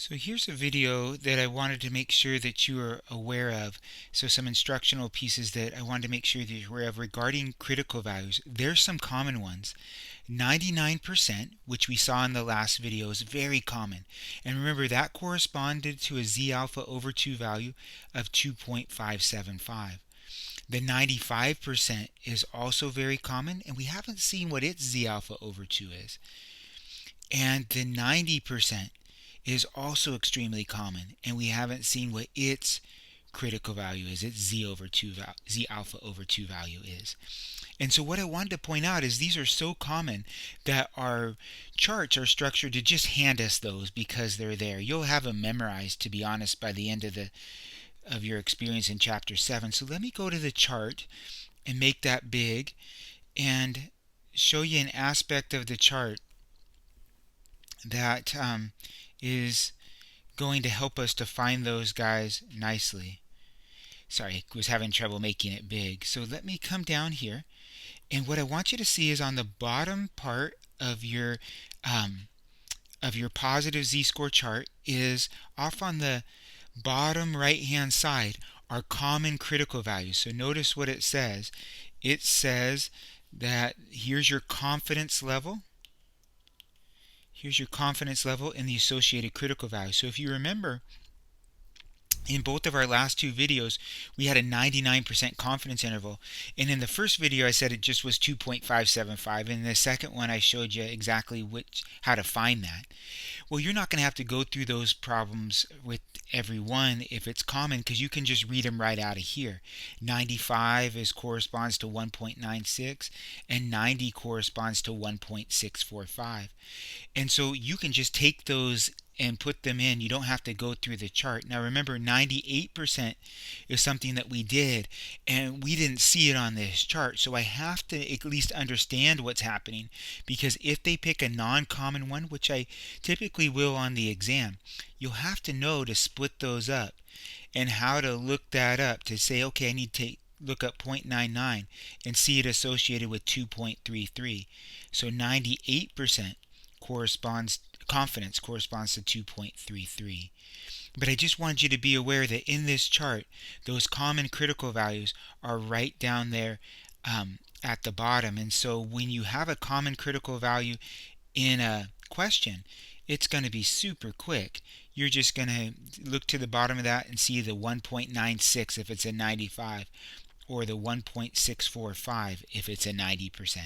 So here's a video that I wanted to make sure that you are aware of. So some instructional pieces that I wanted to make sure that you're aware of regarding critical values. There's some common ones. 99%, which we saw in the last video, is very common. And remember, that corresponded to a Z alpha over 2 value of 2.575. The 95% is also very common, and we haven't seen what its Z alpha over 2 is. And the 90% is also extremely common, and we haven't seen what its critical value is, its Z alpha over 2 value is. And so what I wanted to point out is these are so common that our charts are structured to just hand us those because they're there. You'll have them memorized, to be honest, by the end of your experience in chapter 7. So let me go to the chart and make that big and show you an aspect of the chart that is going to help us to find those guys nicely. Sorry, I was having trouble making it big. So let me come down here, and what I want you to see is on the bottom part of your positive z-score chart is off on the bottom right hand side are common critical values. So notice what it says. It says that here's your confidence level. Here's your confidence level and the associated critical value. So if you remember, in both of our last two videos, we had a 99% confidence interval. And in the first video, I said it just was 2.575. And in the second one, I showed you exactly how to find that. Well, you're not going to have to go through those problems with every one if it's common, because you can just read them right out of here. 95 corresponds to 1.96, and 90 corresponds to 1.645. And so you can just take those and put them in. You don't have to go through the chart. Now remember, 98% is something that we did, and we didn't see it on this chart. So I have to at least understand what's happening, because if they pick a non-common one, which I typically will on the exam, you'll have to know to split those up and how to look that up to say, okay, I need to look up 0.99 and see it associated with 2.33. So 98% confidence corresponds to 2.33. But I just wanted you to be aware that in this chart, those common critical values are right down there at the bottom. And so when you have a common critical value in a question, it's going to be super quick. You're just going to look to the bottom of that and see the 1.96 if it's a 95, or the 1.645 if it's a 90%.